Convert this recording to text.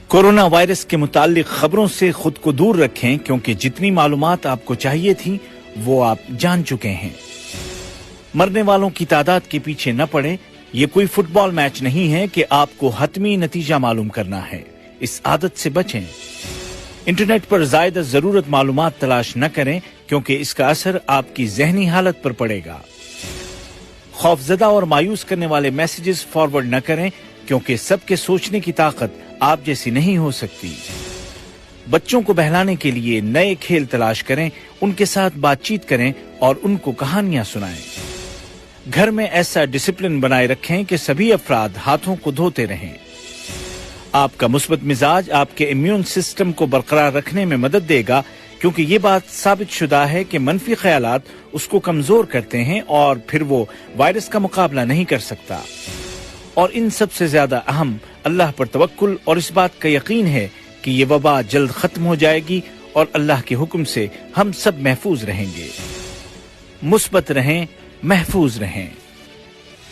Corona virus के मुताल्लिक खबरों से खुद को दूर रखें क्योंकि जितनी मालूमात आपको चाहिए थी वो आप जान चुके हैं। मरने वालों की तादाद के पीछे न पड़े। ये कोई फुटबॉल मैच नहीं है कि आपको हतमी नतीजा मालूम करना है। इस आदत से बचें। इंटरनेट पर ज़ायदा जरूरत मालूमात तलाश न करें क्योंकि इसका असर आपकी ज़हनी हालत पर पड़ेगा। खौफजदा और मायूस करने वाले मैसेजेस फॉरवर्ड न करें क्योंकि सबके सोचने की ताकत आप जैसी नहीं हो सकती। बच्चों को बहलाने के लिए नए खेल तलाश करें, उनके साथ बातचीत करें और उनको कहानियां सुनाएं। घर में ऐसा डिसिप्लिन बनाए रखें कि सभी अफराद हाथों को धोते रहें। आपका मुस्बत मिजाज आपके इम्यून सिस्टम को बरकरार रखने में मदद देगा क्योंकि ये बात साबित शुदा है कि मनफी ख्यालात उसको कमजोर करते हैं और फिर वो वायरस का मुकाबला नहीं कर सकता। और इन सबसे ज्यादा अहम अल्लाह पर तवक्कुल और इस बात का यकीन है कि ये वबा जल्द खत्म हो जाएगी और अल्लाह के हुक्म से हम सब महफूज रहेंगे। मुस्बत रहें, महफूज रहें।